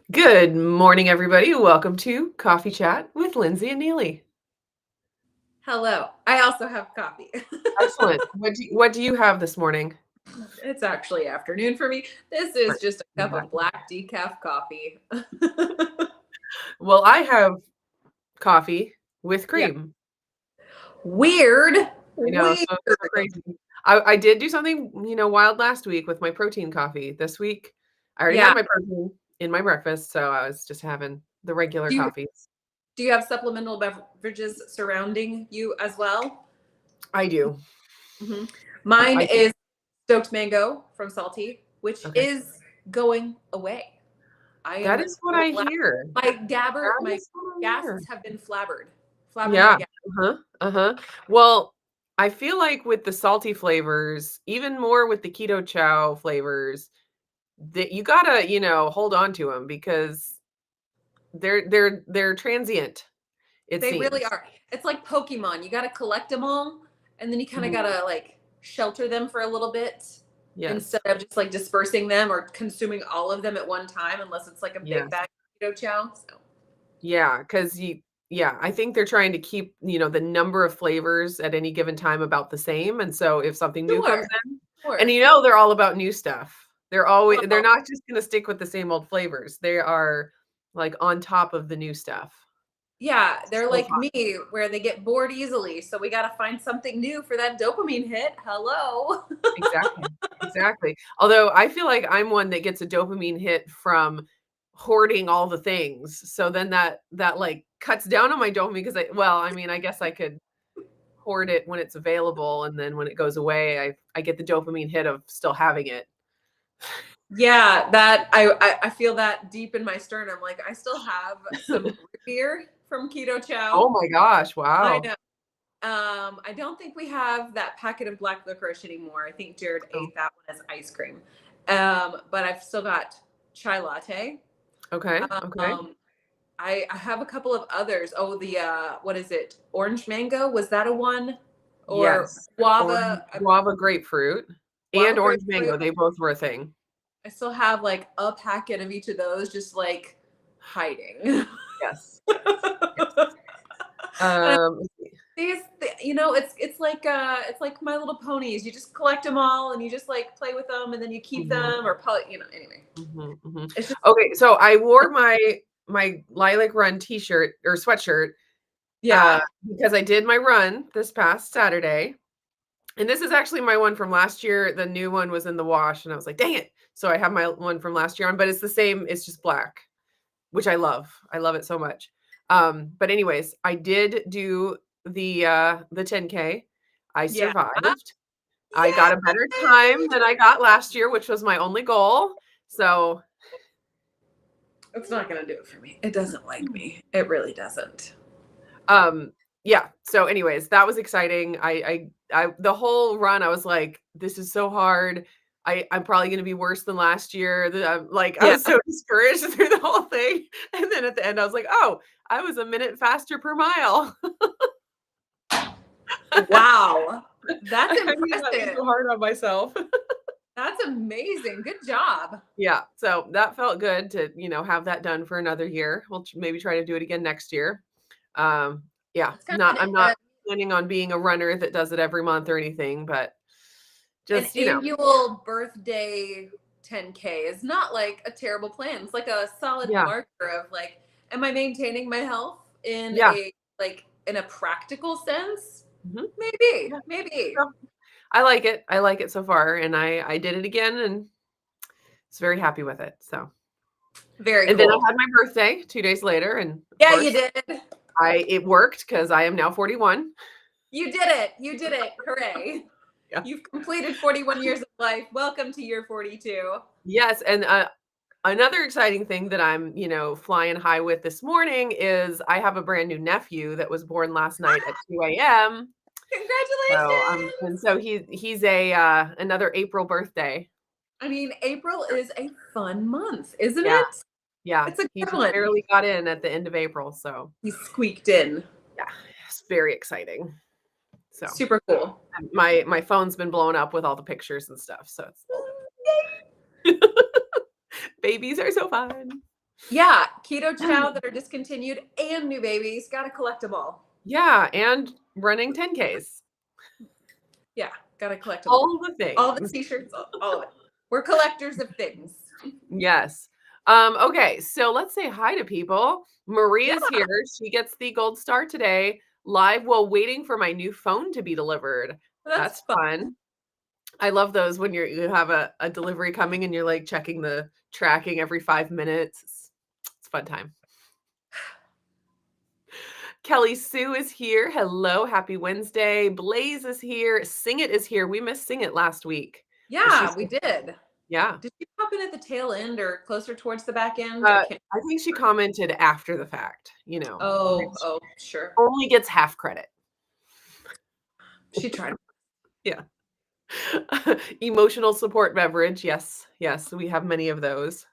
Good morning, everybody. Welcome to Coffee Chat with Lindsay and Neely. Hello. I also have coffee. Excellent. What do you have this morning? It's actually afternoon for me. This is Or- just a cup Yeah. of black decaf coffee. Well, I have coffee with Yeah. cream. Weird. I know, Weird. so crazy. I did do something, wild last week with my protein coffee. This week, I already Yeah. had my protein in my breakfast, so I was just having the regular Do you coffees. do you have supplemental beverages surrounding you as well? I do. hmm Mine I do. is stoked mango from Salty, which Okay. is going away. I That am is what so I glad. hear. That My is what I hear. gases have been flabbered. Flabbered my Yeah. gas. Uh-huh. Uh-huh. Well, I feel like with the salty flavors, even more with the Keto Chow flavors, that you gotta, hold on to them because they're transient, it They really seems. are. It's like Pokemon. You got to collect them all, and then you kind of got Mhm. to like shelter them for a little bit Yes. instead of just like dispersing them or consuming all of them at one time, unless it's like a big Yes. bag of Keto Chow. So, Yeah, because I think they're trying to keep, the number of flavors at any given time about the same. And so if something new comes sure, in, and sure. they're all about new stuff. They're Well, not just gonna stick with the same old flavors. They are like on top of the new stuff. yeah, they're So like fun. me, where they get bored easily. So we got to find something new for that dopamine hit. Hello. Exactly. Exactly. Although I feel like I'm one that gets a dopamine hit from hoarding all the things. So then that like cuts down on my dopamine because I guess I could hoard it when it's available, and then when it goes away, I get the dopamine hit of still having it. Yeah, that I feel that deep in my sternum. Like I still have some root beer from Keto Oh Chow. my gosh, I wow. know. I don't think we have that packet of black licorice anymore. I think Jared Oh, ate that one as ice cream. But I've still got chai latte. okay, okay. Um, I have a couple of others. Oh, the what is it? Orange mango? Was that a one? Or Yes. Orange guava, guava grapefruit and guava orange mango, grapefruit. they both were a thing. I still have like a packet of each of those, just like hiding. Yes, yes. And Let's see. it's like My Little Ponies. You just collect them all and you just like play with them and then you keep Mhm, them or anyway. mhm, mhm. It's just Okay, so I wore my Lilac Run T-shirt or sweatshirt, uh, yeah. because I did my run this past Saturday. And this is actually my one from last year. The new one was in the wash, and I was like, "Dang it!" So I have my one from last year on, but it's the same. It's just black, which I love. I love it so much. But anyways, I did do the 10K. I Yeah. survived. I got a better time Yay! than I got last year, which was my only goal. So It's not gonna do it for me. It doesn't like me. It really doesn't. Um, yeah. So anyways, that was exciting. I the whole run, I was like, this is so hard. I'm probably gonna be worse than last year. I Yeah. was so discouraged through the whole thing. And then at the end, I was like, oh, I was a minute faster per mile. Wow. I That's mean, not be impressive. so hard on myself. That's amazing. Good job. Yeah. So that felt good to, have that done for another year. We'll maybe try to do it again next year. Um, yeah, It's kind of I'm not planning on being a runner that does it every month or anything, but an just, annual birthday 10K is not like a terrible plan. It's like a solid yeah, marker of like, am I maintaining my health yeah. in a practical sense? Mhm. Maybe, Yeah. maybe. So, I like it. I like it so far, and I did it again, and was very happy with it. So, Very and then I cool. had my birthday 2 days later, and of Yeah, you course, did. it worked because I am now 41. You did it. You did it. Hooray. Yeah. You've completed 41 years of life. Welcome to year 42. Yes, and another exciting thing that I'm, flying high with this morning is I have a brand new nephew that was born last night at 2 a.m. So, and Congratulations. so he's a another April birthday. I mean, April is a fun month, isn't Yeah, it? yeah. It's a He good just one. barely got in at the end of April, so He squeaked in. yeah, it's very exciting. So Super cool. my phone's been blown up with all the pictures and stuff. So it's babies are so fun. Yeah, Keto Chow that are discontinued and new babies. Got to collect them all. Yeah, and running 10Ks. Yeah, got to collect them All the things. all the t-shirts, all of it. We're collectors of things. Yes. Okay, so let's say hi to people. Marie is here. She gets the gold star today, live while waiting for my new phone to be delivered. That's fun. I love those when you have a delivery coming and you're like checking the tracking every 5 minutes. It's a fun time. Kelly Sue is here. Hello, happy Wednesday. Blaze is here. Sing It is here. We missed Sing It last week. Yeah, we did. Yeah. Did she pop in at the tail end or closer towards the back end? I think she commented after the fact, Oh, sure. Only gets half credit. She tried. Yeah. Emotional support beverage. Yes. We have many of those.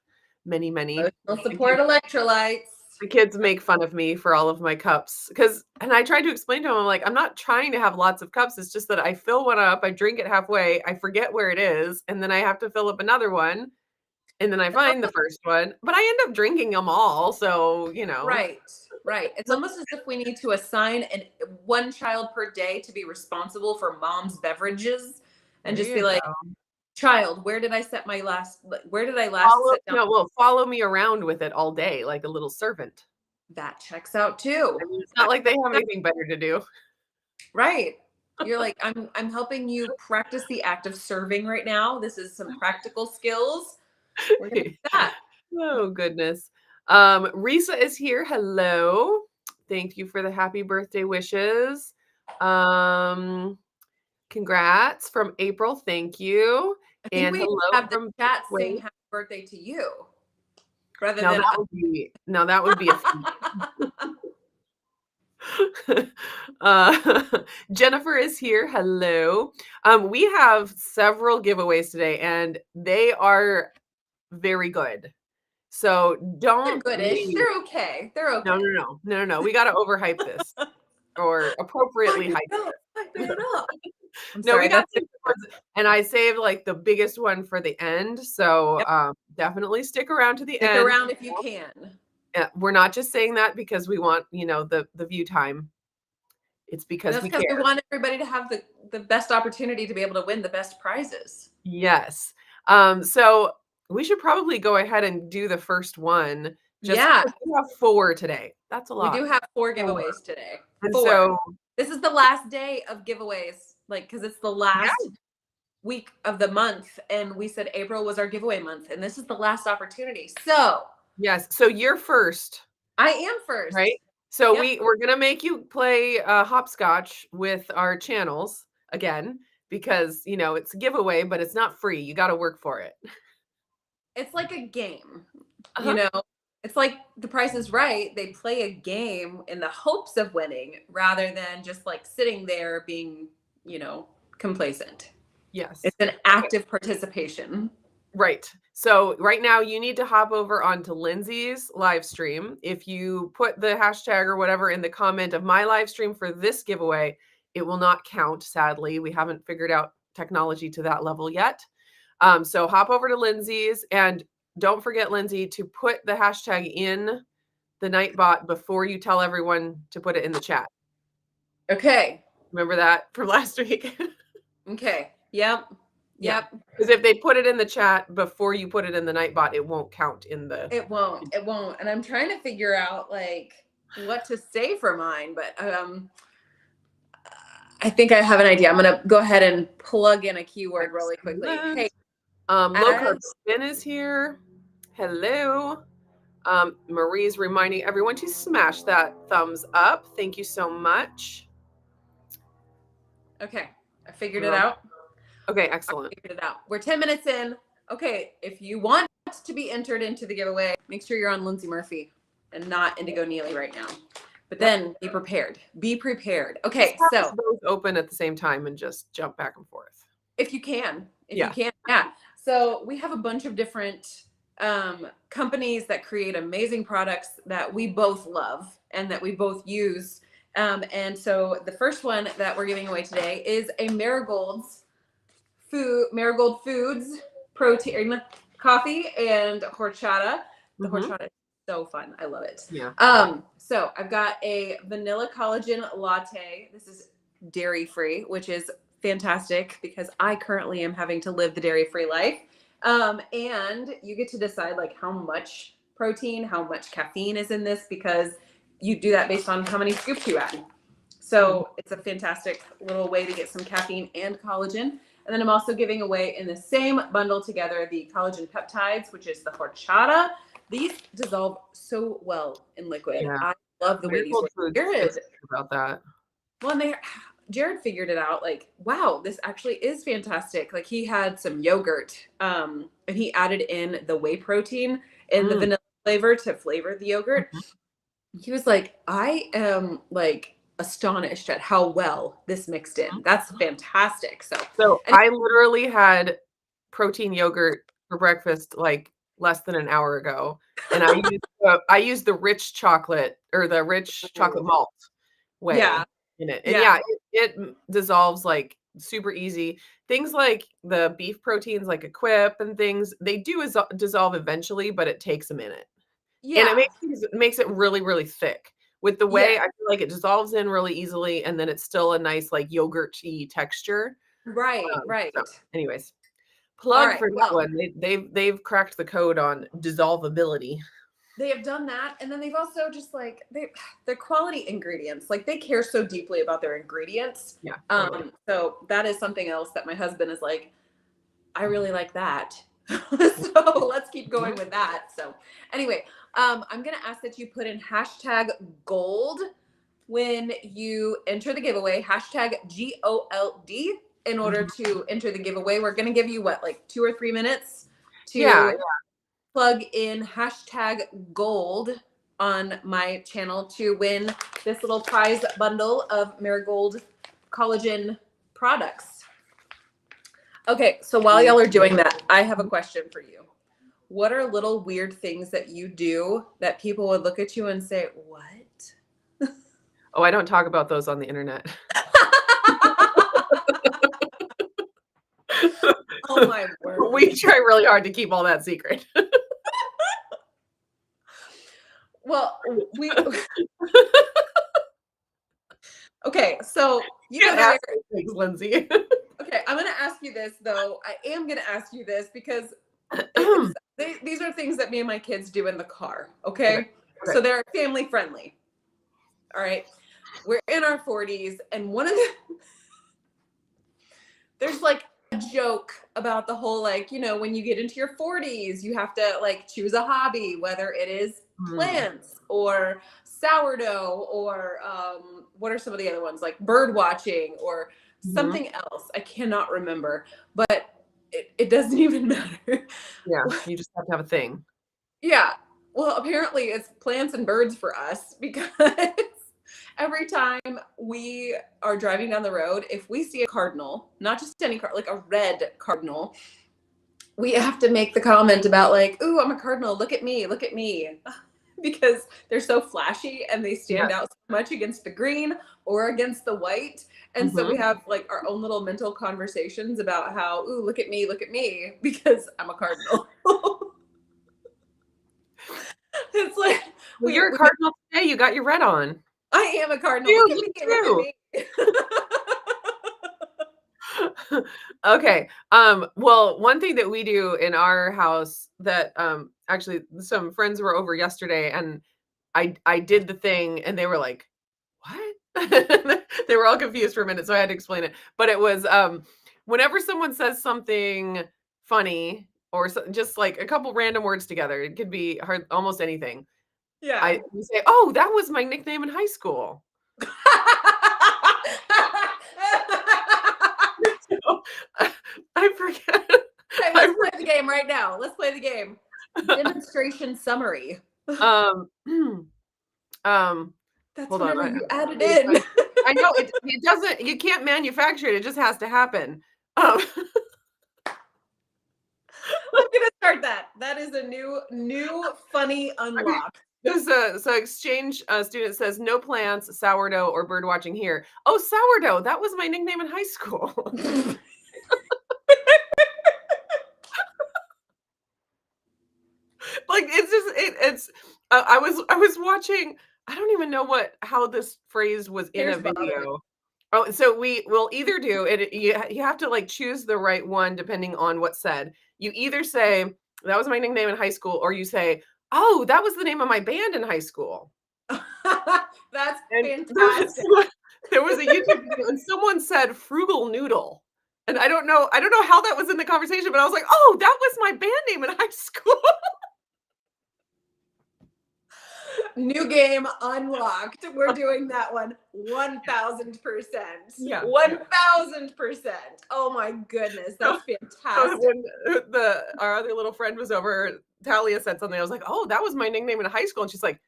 Many. Emotional support electrolytes. The kids make fun of me for all of my cups and I tried to explain to them, I'm like, I'm not trying to have lots of cups. It's just that I fill one up, I drink it halfway, I forget where it is, and then I have to fill up another one. And then I find the first one, but I end up drinking them all. So, Right. It's almost as if we need to assign one child per day to be responsible for mom's beverages and just be like, child, where did I last sit down? No, well, follow me around with it all day, like a little servant. That checks out too. I mean, it's not like they have anything better to do. Right. You're like, I'm helping you practice the act of serving right now. This is some practical skills. We're gonna do that. Oh, goodness. Risa is here. Hello. Thank you for the happy birthday wishes. Congrats from April. Thank you. I think we hello have the from chat sing happy birthday to you. Rather now than that would be a Jennifer is here. Hello. We have several giveaways today and they are very good. So don't they're goodish. They're okay. No. We got to overhype this or appropriately hype it. No, we got and I saved like the biggest one for the end. So definitely stick around to the end. Stick around if you can. We're not just saying that because we want, the view time. It's because we care. We want everybody to have the best opportunity to be able to win the best prizes. Yes. So we should probably go ahead and do the first one. We have 4 today. That's a lot. We do have 4 giveaways today. And 4. so this is the last day of giveaways, because it's the last week of the month. And we said April was our giveaway month. And this is the last opportunity. So yes. So you're first. I am first. Right. So we're going to make you play hopscotch with our channels again, because, it's a giveaway, but it's not free. You got to work for it. It's like a game, It's like The Price is Right. They play a game in the hopes of winning rather than just like sitting there being, complacent. Yes. It's an active participation. Right. So right now you need to hop over onto Lindsay's live stream. If you put the hashtag or whatever in the comment of my live stream for this giveaway, it will not count. Sadly, we haven't figured out technology to that level yet. So hop over to Lindsay's and don't forget, Lindsay, to put the hashtag in the Nightbot before you tell everyone to put it in the chat. Okay. Remember that from last week? Okay. Yep. Because if they put it in the chat before you put it in the Nightbot, it won't count in the. It won't. And I'm trying to figure out what to say for mine, but I think I have an idea. I'm gonna go ahead and plug in a keyword really quickly. Hey, low carb spin is here. Hello. Marie's reminding everyone to smash that thumbs up. Thank you so much. Okay, I figured it out. Okay, excellent. I figured it out. We're 10 minutes in. Okay, if you want to be entered into the giveaway, make sure you're on Lindsay Murphy and not Indigo Nili right now. But then be prepared. Be prepared. Okay, so both open at the same time and just jump back and forth. If you can. You can. Yeah. So we have a bunch of different companies that create amazing products that we both love and that we both use. And so the first one that we're giving away today is a Marigold Foods protein coffee and horchata. The horchata is So fun. I love it. Yeah. So I've got a vanilla collagen latte. This is dairy free, which is fantastic because I currently am having to live the dairy free life. And you get to decide like how much protein, how much caffeine is in this, because you do that based on how many scoops you add. So it's a fantastic little way to get some caffeine and collagen. And then I'm also giving away in the same bundle together the collagen peptides, which is the horchata. These dissolve so well in liquid. Yeah. I love the way these Marigold work. Foods about that. Well, and Jared figured it out, like, wow, this actually is fantastic. Like, he had some yogurt, and he added in the whey protein in the vanilla flavor to flavor the yogurt. He was like, I am like astonished at how well this mixed in. That's fantastic. So I literally had protein yogurt for breakfast like less than an hour ago, and I used the rich chocolate or the rich chocolate malt whey in it, and it dissolves like super easy. Things like the beef proteins, like a Quip and things, they do dissolve eventually, but it takes a minute. And it makes it really, really thick. With the whey, I feel like it dissolves in really easily, and then it's still a nice like yogurt-y texture. Right. So anyways, plug for that well, one. They've cracked the code on dissolvability. They have done that, and then they've also just like they're quality ingredients. Like they care so deeply about their ingredients. Yeah. So that is something else that my husband is like, I really like that. So let's keep going with that. So anyway, I'm gonna ask that you put in #gold when you enter the giveaway, #GOLD in order to enter the giveaway. We're gonna give you what, like 2 or 3 minutes to plug in #gold on my channel to win this little prize bundle of Marigold collagen products. Okay, so while y'all are doing that, I have a question for you. What are little weird things that you do that people would look at you and say, what? Oh, I don't talk about those on the internet. Oh my word. We try really hard to keep all that secret. Well, okay, so you know that things, Lindsay. Okay, I'm gonna ask you this though. I am gonna ask you this because these are things that me and my kids do in the car. Okay? So they're family friendly. All right. We're in our 40s, and one of there's like a joke about the whole, like, you know, when you get into your 40s, you have to like choose a hobby, whether it is plants or sourdough or what are some of the other ones, like bird watching or something else. I cannot remember, but it doesn't even matter. Yeah, you just have to have a thing. Yeah. Well, apparently it's plants and birds for us, because every time we are driving down the road, if we see a cardinal, not just any cardinal, like a red cardinal, we have to make the comment about like, ooh, I'm a cardinal. Look at me. Look at me. Because they're so flashy and they stand out so much against the green or against the white. And so we have like our own little mental conversations about how, ooh, look at me, because I'm a cardinal. It's like, well, you're a cardinal today. You got your red on. I am a cardinal. Look at me, look at me. Okay. Well, one thing that we do in our house that actually some friends were over yesterday, and I did the thing, and they were like, what? They were all confused for a minute, so I had to explain it. But it was whenever someone says something funny or just like a couple random words together, it could be almost anything. Yeah. You say, oh, that was my nickname in high school. I forget. Okay, let's play the game right now. Let's play the game. Demonstration summary. That's hold whatever on. You added in. I know it doesn't. You can't manufacture it. It just has to happen. I'm gonna start that. That is a new funny unlock. So exchange student says no plants, sourdough, or bird watching here. Oh, sourdough. That was my nickname in high school. Like it's just it's I was watching. I don't even know how this phrase was in a Here's Bob. video. Oh, so we will either do it. You have to like choose the right one depending on what's said. You either say that was my nickname in high school, or you say, "Oh, that was the name of my band in high school." That's And fantastic. there was a YouTube video, and someone said "frugal noodle," and I don't know how that was in the conversation, but I was like, "Oh, that was my band name in high school." New game unlocked. We're doing that one 1000%. Yeah. 1000%. Oh my goodness, that's fantastic. When our other little friend was over, Talia said something. I was like, "Oh, that was my nickname in high school," and she's like,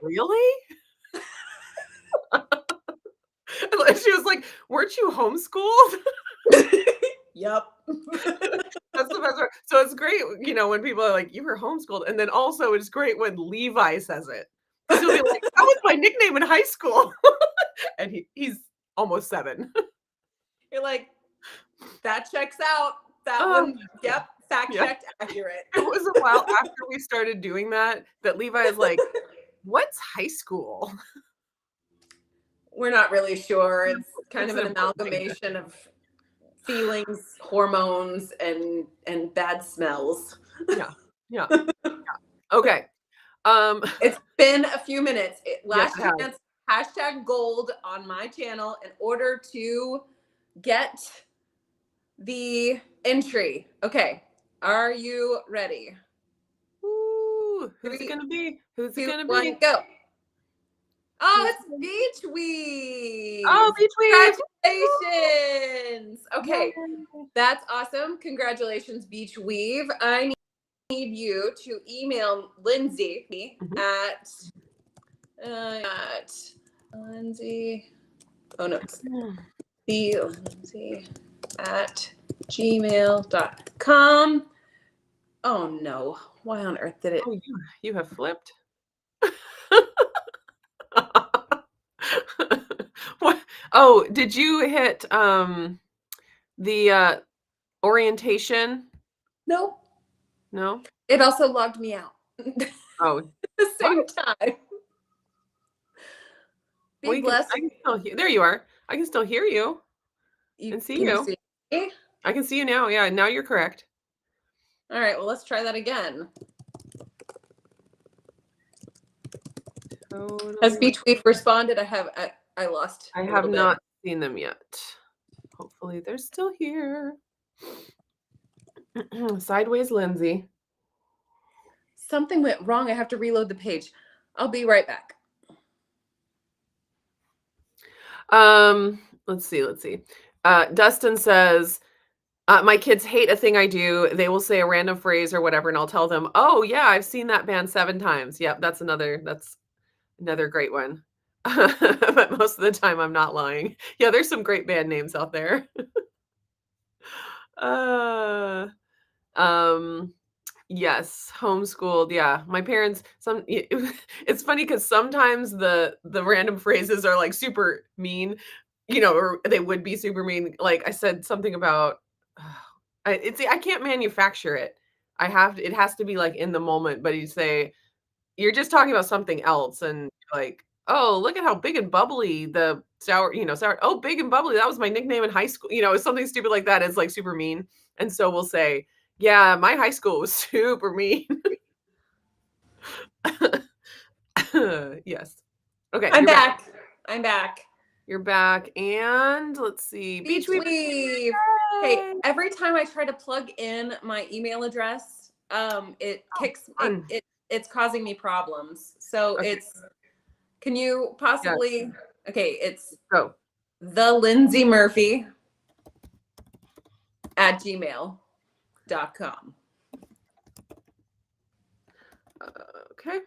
"Really?" And she was like, "Weren't you homeschooled?" Yep. That's the best part. So it's great, when people are like, "You were homeschooled," and then also it's great when Levi says it, because he'll be like, "That was my nickname in high school," and he's almost 7. You're like, that checks out. That Oh, one, yep, fact yeah. checked, accurate. It was a while after we started doing that Levi is like, "What's high school?" We're not really sure. It's kind It's of an an important thing. amalgamation of feelings, hormones, and bad smells. Yeah. Okay. It's been a few minutes. Last Yes, chance, #gold on my channel in order to get the entry. Okay, are you ready? Ooh, who's it gonna be? Who's it 2, gonna 1, be? go. Oh, it's Beach Weave. Oh, Beach Weave. Congratulations. Okay, Yay. that's awesome. Congratulations, Beach Weave. I need you to email Lindsay at Lindsay. Oh no, it's the Lindsay at gmail.com. Oh no, why on earth did it? Oh, you have flipped. What? Oh, did you hit the orientation? Nope. No? It also logged me out. Oh, At the same time. Be well, blessed. I can still hear. There you are. I can still hear you and see Can you. you see me? I can see you now. Yeah, now you're correct. All right, well, let's try that again. Totally. Has Beach Weave responded? I lost. I have not seen them yet. Hopefully they're still here. Sideways Lindsay. Something went wrong. I have to reload the page. I'll be right back. Let's see. Dustin says, my kids hate a thing I do. They will say a random phrase or whatever, and I'll tell them, "Oh yeah, I've seen that band 7 times." Yep, that's another great one. But most of the time I'm not lying. Yeah, there's some great band names out there. Yes, homeschooled. Yeah, my parents. It's funny because sometimes the random phrases are like super mean, or they would be super mean. Like I said something about, I can't manufacture it. It has to be like in the moment. But you say you're just talking about something else, and like, oh, look at how big and bubbly the sour. Oh, big and bubbly. That was my nickname in high school. Something stupid like that is like super mean, and so we'll say, yeah, my high school was super mean. Yes. Okay. I'm back. I'm back. You're back. And let's see. Beach Weave. Hey, every time I try to plug in my email address, it kicks it's causing me problems. So Okay. can you possibly okay, it's Go. the Lindsay Murphy at gmail.com. Okay.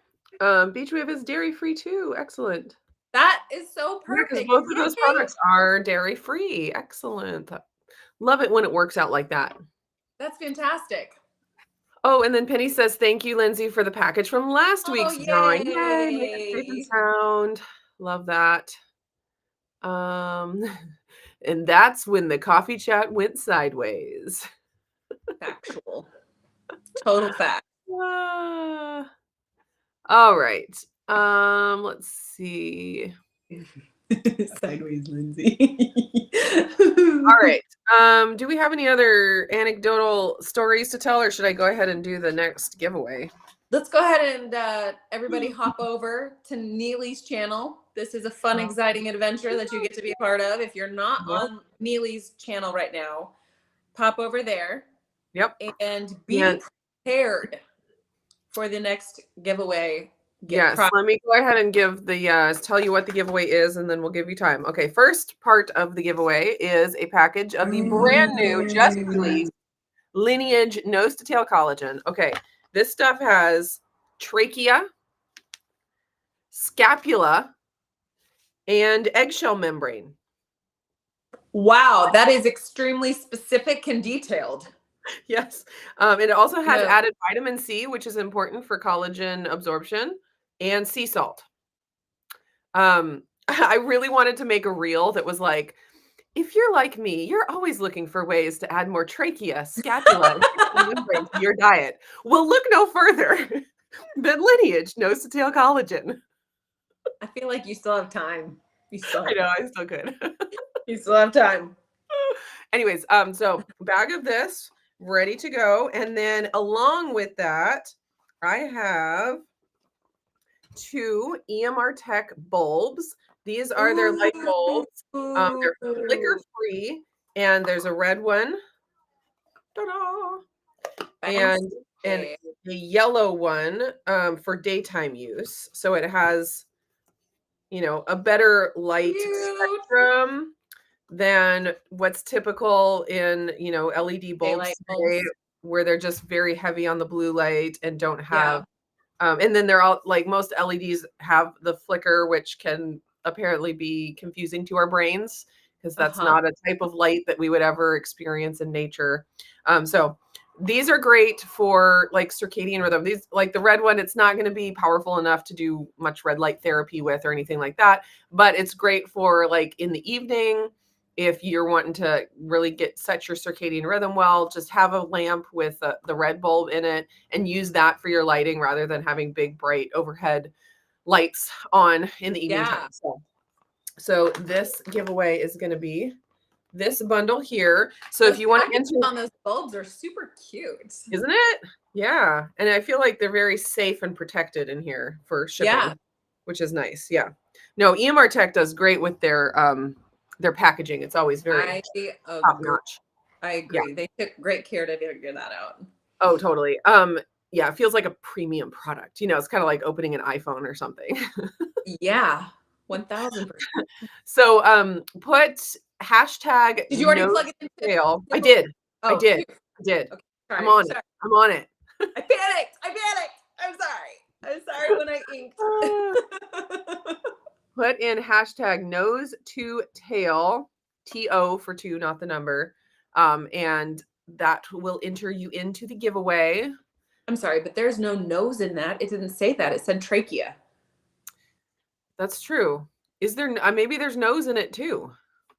Beach Wave is dairy free too. Excellent. That is so perfect. Yeah, both of those products are dairy free. Excellent. Love it when it works out like that. That's fantastic. Oh, and then Penny says, "Thank you, Lindsay, for the package from last week's drawing. Yay! Make it safe and sound. Love that." And that's when the coffee chat went sideways. Factual. Total fact. All right. Let's see. Sideways Lindsay. All right. Do we have any other anecdotal stories to tell, or should I go ahead and do the next giveaway? Let's go ahead and everybody hop over to Nili's channel. This is a fun, exciting adventure that you get to be a part of. If you're not on Nili's channel right now, pop over there. Yep. And be prepared for the next giveaway. Yes, let me go ahead and give the tell you what the giveaway is, and then we'll give you time. Okay, first part of the giveaway is a package of the brand new, just released Lineage Nose to Tail Collagen. Okay, this stuff has trachea, scapula, and eggshell membrane. Wow, that is extremely specific and detailed. Yes. It also has added vitamin C, which is important for collagen absorption, and sea salt. I really wanted to make a reel that was like, if you're like me, you're always looking for ways to add more trachea, scapula, to your diet. Well, look no further than Lineage Nose to Tail Collagen. I feel like you still have time. I know, I still could. You still have time. Anyways, so bag of this ready to go. And then along with that, I have 2 EMR Tech bulbs. These are their light bulbs. They're flicker free, and there's a red one. Ta-da! And a yellow one for daytime use. So it has, a better light spectrum than what's typical in, LED bulbs today, where they're just very heavy on the blue light and don't have and then they're all like, most LEDs have the flicker, which can apparently be confusing to our brains because that's not a type of light that we would ever experience in nature. So these are great for like circadian rhythm. These, like the red one, it's not going to be powerful enough to do much red light therapy with or anything like that, but it's great for like in the evening. If you're wanting to really set your circadian rhythm well, just have a lamp with the red bulb in it and use that for your lighting rather than having big, bright overhead lights on in the evening time. So this giveaway is going to be this bundle here. So if you want to enter on those bulbs are super cute. Isn't it? Yeah. And I feel like they're very safe and protected in here for shipping, which is nice. Yeah. No, EMR Tech does great with their packaging. It's always very top notch. I agree. Yeah. They took great care to figure that out. Oh, totally. Yeah, it feels like a premium product. It's kind of like opening an iPhone or something. Yeah, 1000%. So put hashtag. Did you already plug it in? Sale. I did. I did. Okay, I'm on it. I'm on it. I panicked. I'm sorry when I inked. Put in hashtag nose to tail, TO for 2, not the number. And that will enter you into the giveaway. I'm sorry, but there's no nose in that. It didn't say that. It said trachea. That's true. Is there, maybe there's nose in it too.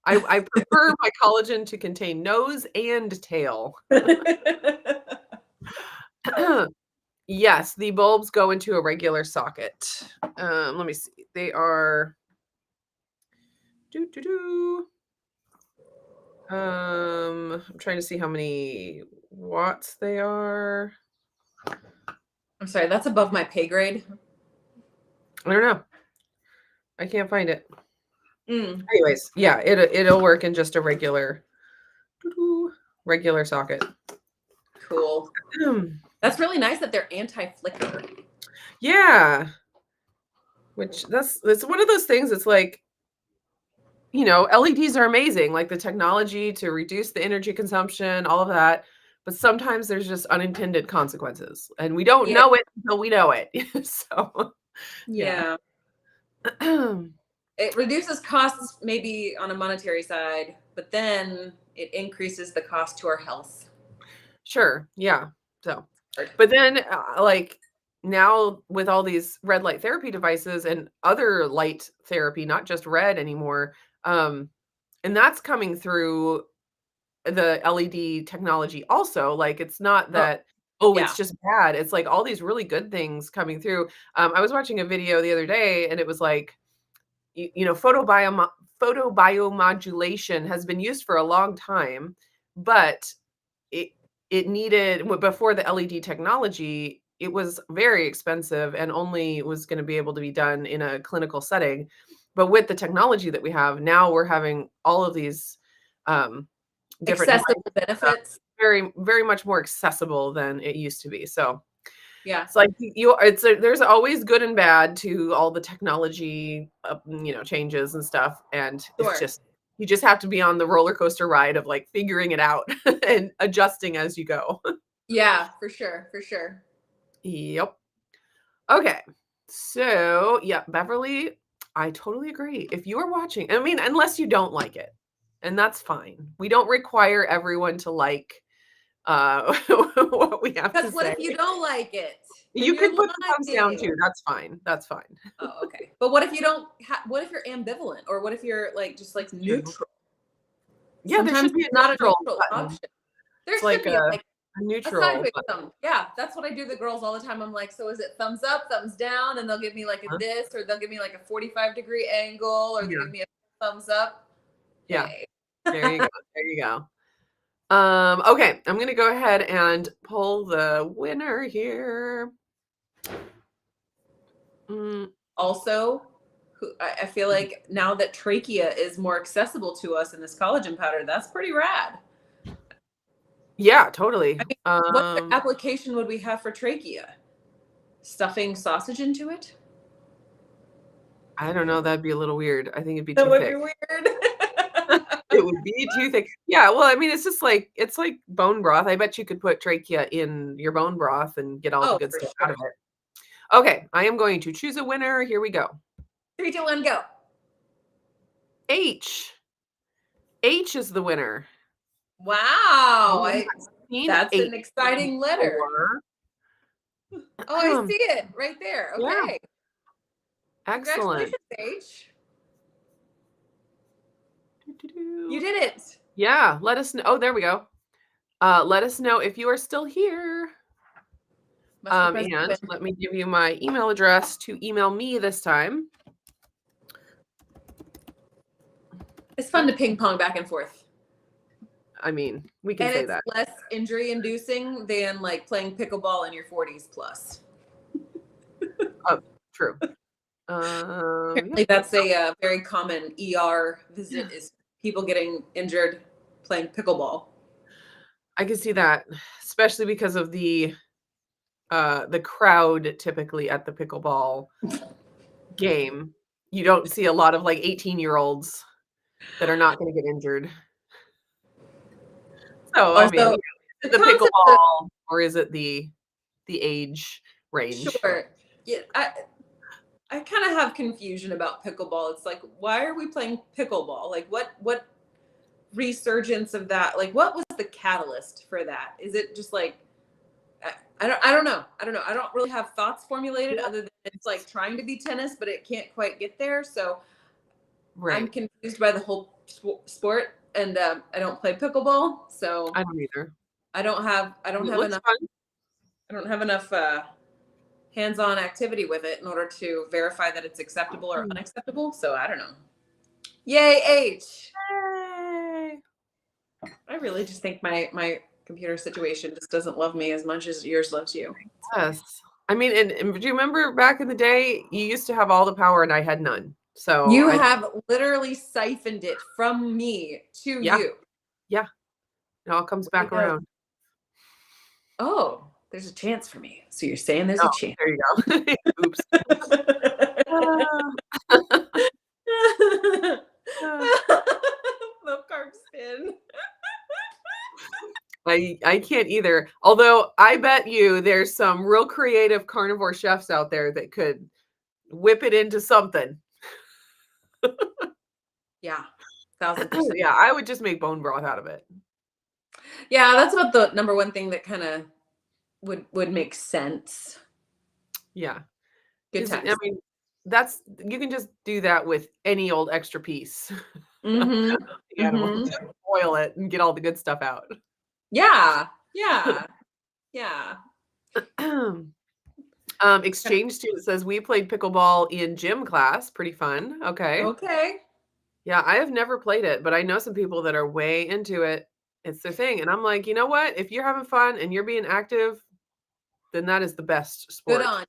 I prefer my collagen to contain nose and tail. Yes, the bulbs go into a regular socket. Let me see. They are I'm trying to see how many watts they are. I'm sorry, that's above my pay grade. I don't know. I can't find it. Anyways, yeah, it'll work in just a regular socket. Cool. That's really nice that they're anti-flicker. Yeah. Which it's one of those things. It's like, LEDs are amazing, like the technology to reduce the energy consumption, all of that. But sometimes there's just unintended consequences, and we don't know it until we know it. So, yeah. It reduces costs maybe on a monetary side, but then it increases the cost to our health. Sure. Yeah. So, but then like now with all these red light therapy devices and other light therapy, not just red anymore, and that's coming through the LED technology also. Like, it's not that Oh, it's just bad. It's like all these really good things coming through. I was watching a video the other day, and it was like, photobiomodulation has been used for a long time, but it needed, before the LED technology, it was very expensive and only was going to be able to be done in a clinical setting. But with the technology that we have now, we're having all of these different accessible benefits, very, very much more accessible than it used to be. So yeah, it's like there's always good and bad to all the technology, changes and stuff. And it's just, you just have to be on the roller coaster ride of like figuring it out and adjusting as you go. Yeah, for sure. For sure. Yep. Okay. So yeah, Beverly, I totally agree. If you are watching, I mean, unless you don't like it, and that's fine. We don't require everyone to like what we have to say. Because what if you don't like it? You can put the thumbs down too. That's fine. That's fine. Oh, okay. But what if you don't? What if you're ambivalent, or what if you're like just like neutral? Yeah, sometimes there should be not a neutral neutral option. There should like be a neutral. a sideways thumb. Yeah, that's what I do to the girls all the time. I'm like, so is it thumbs up, thumbs down? And they'll give me like a this, or they'll give me like a 45-degree angle, or they'll give me a thumbs up. Yeah. Hey. There you go. There you go. Okay, I'm gonna go ahead and pull the winner here. Also, I feel like now that trachea is more accessible to us in this collagen powder, that's pretty rad. Yeah, totally. I mean, what application would we have for trachea? Stuffing sausage into it? I don't know. That'd be a little weird. I think it'd be too thick. That would be weird. It would be too thick. Yeah, well, I mean, it's just like, it's like bone broth. I bet you could put trachea in your bone broth and get all the good stuff out of it. Okay, I am going to choose a winner. Here we go. 3, 2, 1, go. H. H is the winner. Wow. That's an exciting letter. Oh, I see it right there. Okay. Yeah. Excellent. Congratulations, H. You did it. Yeah. Let us know. Oh, there we go. Let us know if you are still here. And let me give you my email address to email me this time. It's fun to ping pong back and forth. I mean, we can say that. And it's less injury inducing than like playing pickleball in your 40s plus. True. Apparently that's a very common ER visit is people getting injured playing pickleball. I can see that, especially because of the crowd typically at the pickleball game. You don't see a lot of like 18-year-olds that are not going to get injured. So also, I mean, is it the pickleball or is it the age range? Sure. Yeah, I kind of have confusion about pickleball. It's like, why are we playing pickleball? Like, what resurgence of that? Like, what was the catalyst for that? Is it just like, I don't know. I don't really have thoughts formulated other than it's like trying to be tennis, but it can't quite get there. So I'm confused by the whole sport, and I don't play pickleball, so I don't either. I don't have enough. Fun. I don't have enough hands-on activity with it in order to verify that it's acceptable or unacceptable. So I don't know. Yay, H! Yay! I really just think my computer situation just doesn't love me as much as yours loves you. Yes. I mean, and do you remember back in the day, you used to have all the power and I had none. So you have literally siphoned it from me to you. Yeah. It all comes back around. Oh, there's a chance for me. So you're saying there's a chance. There you go. Oops. Low carb spin. I can't either. Although I bet you there's some real creative carnivore chefs out there that could whip it into something. Yeah. 1000%. Yeah, I would just make bone broth out of it. Yeah, that's about the number one thing that kind of would make sense. Yeah. Good times. I mean, you can just do that with any old extra piece. Boil it and get all the good stuff out. Yeah. Yeah. Yeah. Exchange student says we played pickleball in gym class. Pretty fun. Okay. Okay. Yeah, I have never played it, but I know some people that are way into it. It's their thing. And I'm like, you know what? If you're having fun and you're being active, then that is the best Good sport on.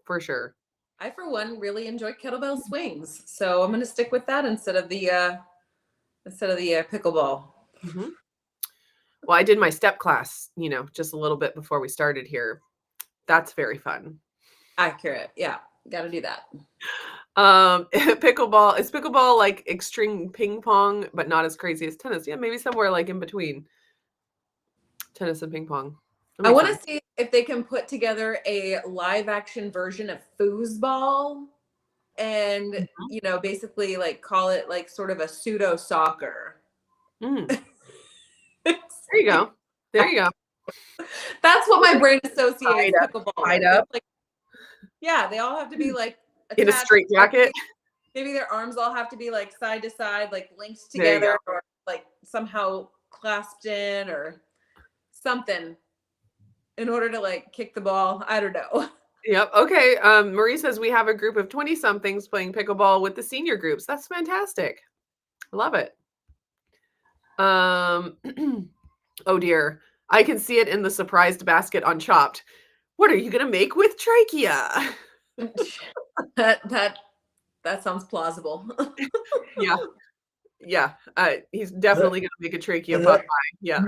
for sure. I, for one, really enjoy kettlebell swings, so I'm going to stick with that instead of the pickleball. Mhm. Well, I did my step class, just a little bit before we started here. That's very fun. Accurate. Yeah. Got to do that. Pickleball, is pickleball like extreme ping pong, but not as crazy as tennis? Yeah, maybe somewhere like in between tennis and ping pong. I want to see if they can put together a live action version of foosball and, basically like call it like sort of a pseudo soccer. There you go. There you go. That's what my brain associates pickleball with. Up. Like, yeah, they all have to be like in a straight jacket. Maybe their arms all have to be like side to side, like linked together, or like somehow clasped in or something in order to like kick the ball. I don't know. Yep. Okay. Marie says we have a group of 20 somethings playing pickleball with the senior groups. That's fantastic. Love it. Oh dear. I can see it in the surprised basket on Chopped. What are you going to make with trachea? That sounds plausible. Yeah. Yeah. He's definitely going to make a trachea pot pie. Yeah.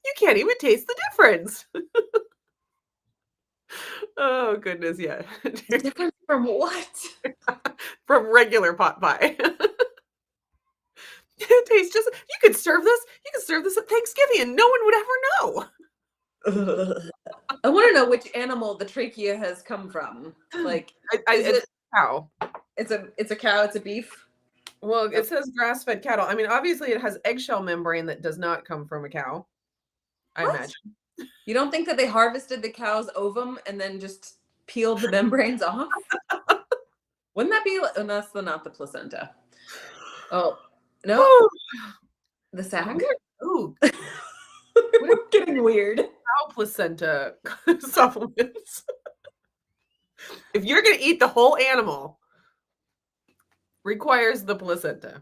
You can't even taste the difference. Oh goodness, yeah. Different from what? From regular pot pie. It tastes just. You could serve this at Thanksgiving, and no one would ever know. I want to know which animal the trachea has come from. Like, it's a cow. It's a cow. It's a beef. Well, it says grass-fed cattle. I mean, obviously, it has eggshell membrane that does not come from a cow. I imagine. You don't think that they harvested the cow's ovum and then just peeled the membranes off? Wouldn't that be? And that's not the placenta. Oh no, the sac. Ooh, we're getting weird. Cow placenta supplements. If you're gonna eat the whole animal, requires the placenta.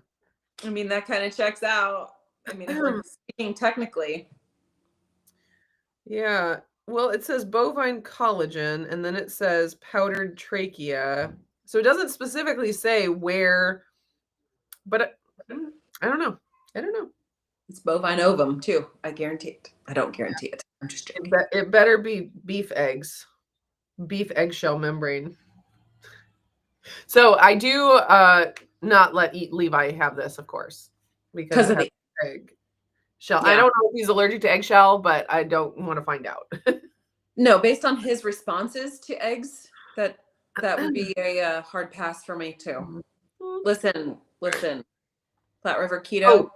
I mean, that kind of checks out. I mean, if we're speaking technically. Yeah. Well, it says bovine collagen, and then it says powdered trachea. So it doesn't specifically say where, but I don't know. It's bovine ovum too. I guarantee it. I don't guarantee it. I'm just joking. It better be beef eggs, beef eggshell membrane. So I do not let Levi have this, of course, because of the egg shell. Yeah. I don't know if he's allergic to eggshell, but I don't want to find out. No, based on his responses to eggs, that would be a hard pass for me too. Listen, Platte River Keto. Oh,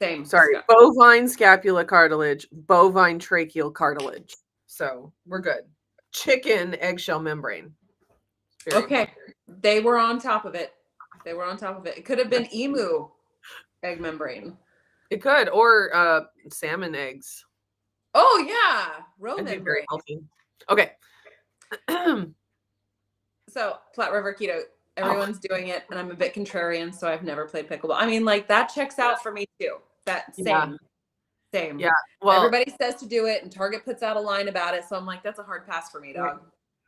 same. Sorry, bovine scapula cartilage, bovine tracheal cartilage. So we're good. Chicken eggshell membrane. Okay, they were on top of it. It could have been emu egg membrane. It could, or salmon eggs. Oh yeah, roe membrane. Very healthy. Okay. So Platte River Keto, everyone's doing it, and I'm a bit contrarian, so I've never played pickleball. I mean, like that checks out for me too. That same. Yeah. Well, everybody says to do it, and Target puts out a line about it, so I'm like, that's a hard pass for me, dog.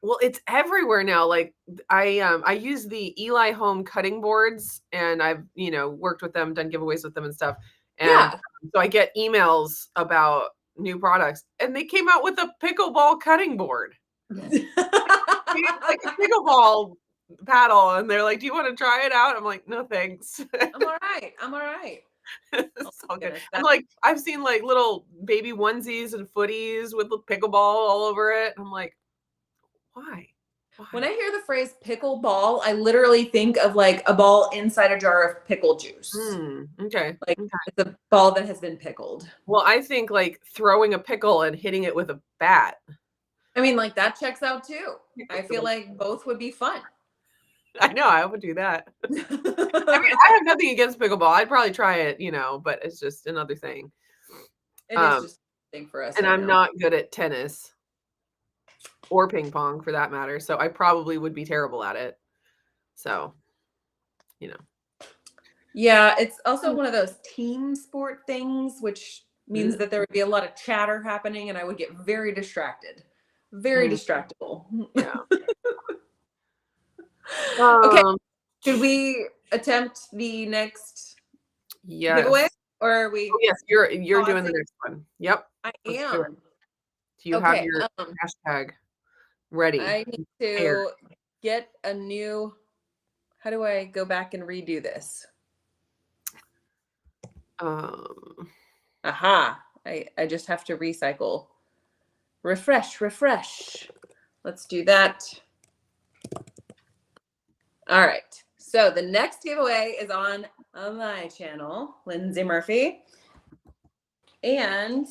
Well, it's everywhere now. Like I use the Eli Home cutting boards, and I've worked with them, done giveaways with them and stuff. And so I get emails about new products, and they came out with a pickleball cutting board. Like a pickleball paddle, and they're like, "Do you want to try it out?" I'm like, "No, thanks." I'm all right. It's all good. I'm like, I've seen like little baby onesies and footies with the pickleball all over it. I'm like, why? When I hear the phrase pickleball, I literally think of like a ball inside a jar of pickle juice. Okay. Like it's a ball that has been pickled. Well, I think like throwing a pickle and hitting it with a bat. I mean, like that checks out too. I feel like both would be fun. I know, I would do that. I mean, I have nothing against pickleball. I'd probably try it, but it's just another thing. It is just thing for us. And right I'm now. not good at tennis or ping pong for that matter. So I probably would be terrible at it. So, you know. Yeah, it's also one of those team sport things, which means that there would be a lot of chatter happening and I would get very distracted. Very distractible. Yeah. Okay. Should we attempt the next giveaway? Or are we? Oh, yes, you're doing the next one. Yep. I Let's am. do it. Do you have your hashtag ready? I need to get a new. How do I go back and redo this? Aha. I just have to recycle. Refresh. Let's do that. All right. So the next giveaway is on my channel, Lindsay Murphy. And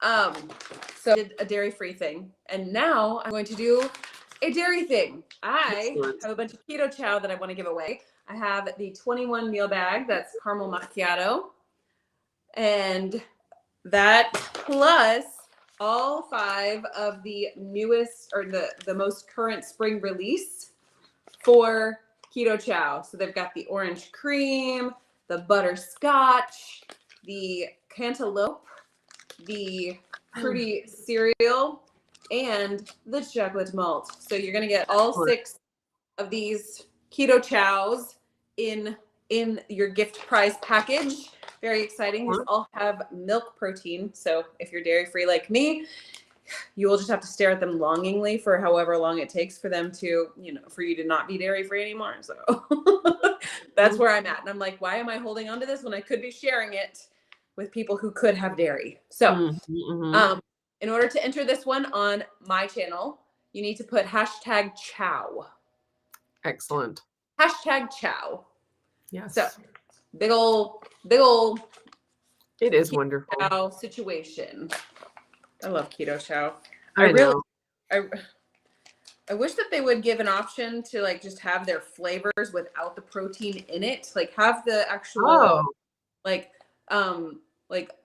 so I did a dairy-free thing. And now I'm going to do a dairy thing. I have a bunch of Keto Chow that I want to give away. I have the 21 meal bag that's caramel macchiato. And that plus all 5 of the newest or the most current spring release for Keto Chow. So they've got the orange cream, the butterscotch, the cantaloupe, the fruity cereal, and the chocolate malt. So you're going to get all 6 of these Keto Chows in your gift prize package. Very exciting. These all have milk protein. So if you're dairy free like me, you will just have to stare at them longingly for however long it takes for them to, for you to not be dairy free anymore. So that's where I'm at. And I'm like, why am I holding on to this when I could be sharing it with people who could have dairy? So in order to enter this one on my channel, you need to put hashtag chow. Excellent. Hashtag chow. Yes. So big old it is wonderful chow situation. I love Keto Chow. I know. I wish that they would give an option to like just have their flavors without the protein in it. Like have the actual like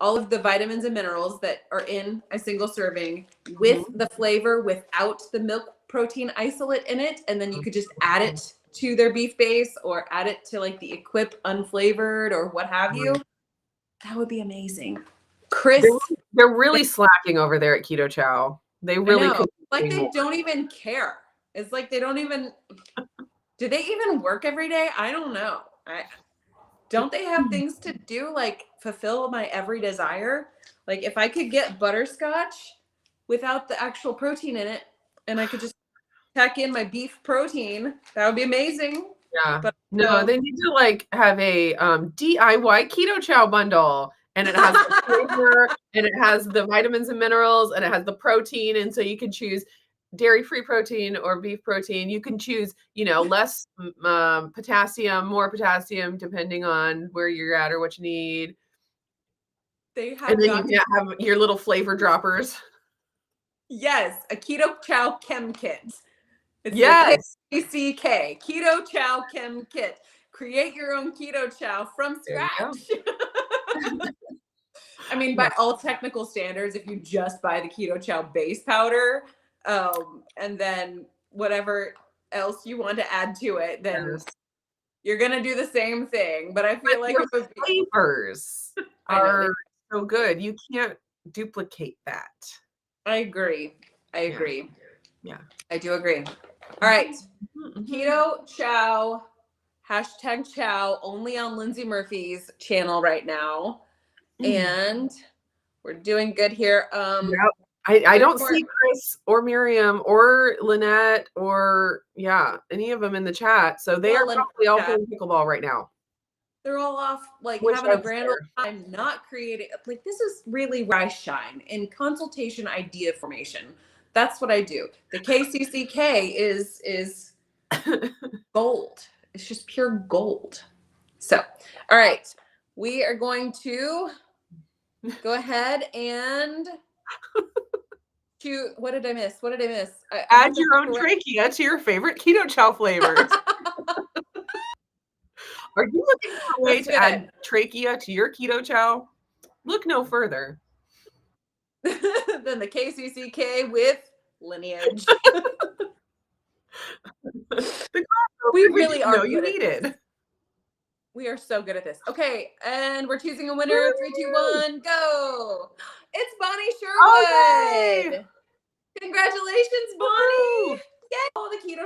all of the vitamins and minerals that are in a single serving with the flavor without the milk protein isolate in it. And then you could just add it to their beef base or add it to like the Equip unflavored or what have you. That would be amazing. Chris, they're really slacking over there at Keto Chow. They really could. Like they don't even care. It's like they don't even. Do they even work every day? I don't know. Don't they have things to do like fulfill my every desire? Like if I could get butterscotch without the actual protein in it, and I could just pack in my beef protein, that would be amazing. Yeah. But no, they need to like have a DIY Keto Chow bundle. And it has the flavor, and it has the vitamins and minerals, and it has the protein. And so you can choose dairy-free protein or beef protein. You can choose, less potassium, more potassium, depending on where you're at or what you need. They have and then you have your little flavor droppers. Yes, a Keto Chow Chem Kit. It's KCK, Keto Chow Chem Kit. Create your own Keto Chow from scratch. I mean, by all technical standards, if you just buy the Keto Chow base powder, and then whatever else you want to add to it, then you're gonna do the same thing. But I feel like your flavors are so good. You can't duplicate that. I agree. Yeah. I do agree. All right. Keto Chow, hashtag chow, only on Lindsay Murphy's channel right now. And we're doing good here. I don't see Chris or Miriam or Lynette or any of them in the chat. So they are probably all playing pickleball right now. They're all off having a grand old time, not creating. Like this is really where I shine in consultation idea formation. That's what I do. The KCCK is gold. It's just pure gold. So, all right, we are going to go ahead and what did I miss? Add your own trachea to your favorite Keto Chow flavors. Are you looking for a way to add trachea to your Keto Chow? Look no further. than the KCCK with lineage. We really are good you at needed. this. We are so good at this. Okay, and we're choosing a winner. 3, 2, 1, go. It's Bonnie Sherwood. Okay. Congratulations, Bonnie. Yay. Oh, the Keto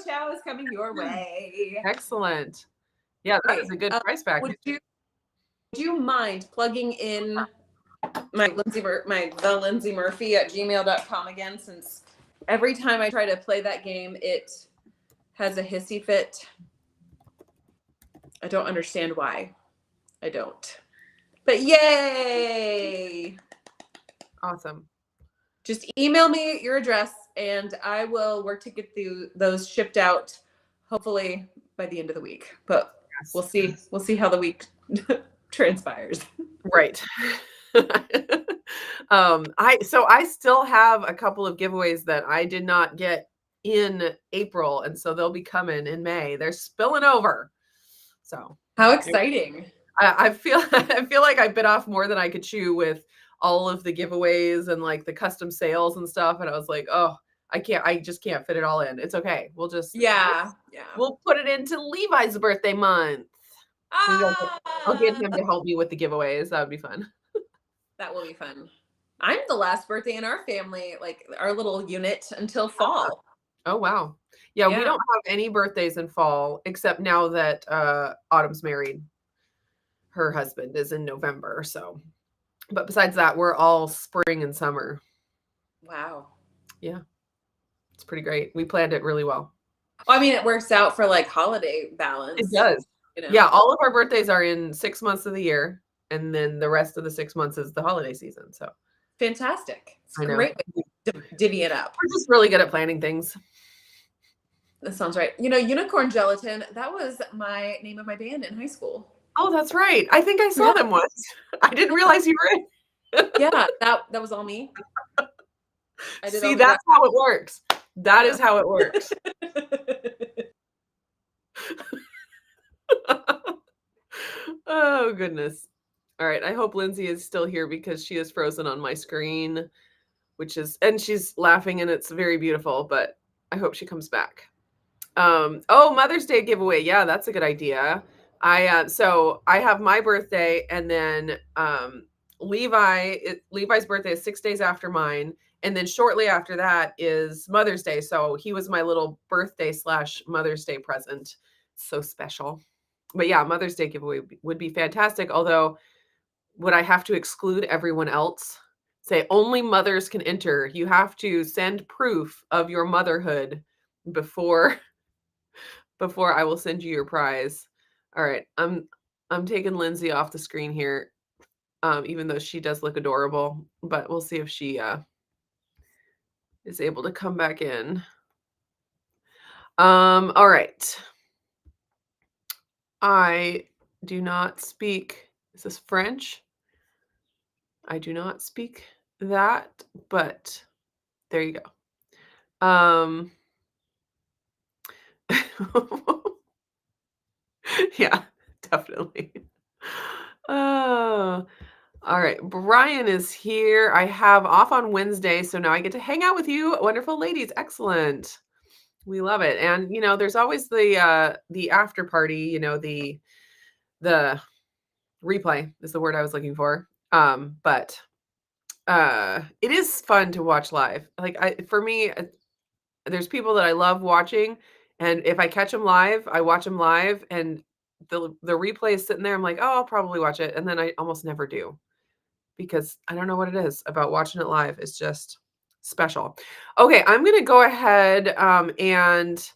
Chow is coming your way. Excellent. Yeah, that is a good price package. Would you mind plugging in my the Lindsay Murphy at gmail.com again, since every time I try to play that game, it has a hissy fit. I don't understand why. I don't. But yay! Awesome. Just email me your address and I will work to get those shipped out, hopefully by the end of the week. But yes, we'll see. We'll see how the week transpires. Right. I still have a couple of giveaways that I did not get in April, and so they'll be coming in May. They're spilling over. So how exciting. I feel like I bit off more than I could chew with all of the giveaways and like the custom sales and stuff. And I was like, oh, I just can't fit it all in. It's okay. We'll put it into Levi's birthday month. I'll get him to help me with the giveaways. That would be fun. That will be fun. I'm the last birthday in our family, like our little unit, until fall. Oh, wow. Yeah, we don't have any birthdays in fall, except now that Autumn's married. Her husband is in November. So, but besides that, we're all spring and summer. Wow. Yeah. It's pretty great. We planned it really well. I mean, it works out for like holiday balance. It does. You know? Yeah. All of our birthdays are in 6 months of the year. And then the rest of the 6 months is the holiday season. So fantastic. It's a great way to divvy it up. We're just really good at planning things. That sounds right. You know, Unicorn Gelatin, that was my name of my band in high school. Oh, that's right. I think I saw them once. I didn't realize you were in. Yeah, that was all me. See, that's how it works. That is how it works. Oh, goodness. All right. I hope Lindsay is still here because she is frozen on my screen, and she's laughing and it's very beautiful, but I hope she comes back. Oh, Mother's Day giveaway. Yeah, that's a good idea. So I have my birthday, and then Levi's birthday is 6 days after mine. And then shortly after that is Mother's Day. So he was my little birthday / Mother's Day present. So special. But yeah, Mother's Day giveaway would be fantastic. Although, would I have to exclude everyone else? Say only mothers can enter. You have to send proof of your motherhood before I will send you your prize. All right. I'm taking Lindsay off the screen here. Even though she does look adorable, but we'll see if she is able to come back in. All right. I do not speak, is this French? I do not speak that, but there you go. Yeah, definitely. All right. Brian is here. I have off on Wednesday, so now I get to hang out with you, wonderful ladies. Excellent. We love it. And there's always the after party, the replay is the word I was looking for. But it is fun to watch live. Like for me, there's people that I love watching, and if I catch them live, I watch them live, and the replay is sitting there. I'm like, oh, I'll probably watch it, and then I almost never do because I don't know what it is about watching it live. It's just special. Okay, I'm gonna go ahead and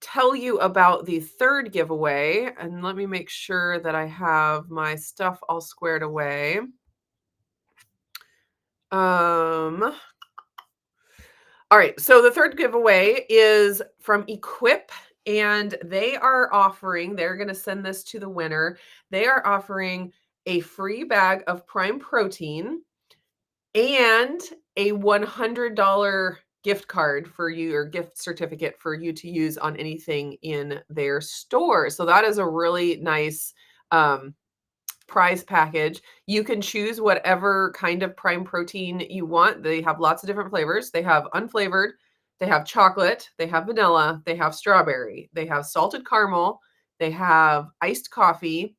tell you about the third giveaway, and let me make sure that I have my stuff all squared away. All right, so the third giveaway is from Equip, and they're going to send this to the winner. They are offering a free bag of Prime Protein and a $100 gift card for you, or gift certificate for you to use on anything in their store. So that is a really nice prize package. You can choose whatever kind of prime protein you want. They have lots of different flavors. They have unflavored, they have chocolate, they have vanilla, they have strawberry, they have salted caramel, they have iced coffee,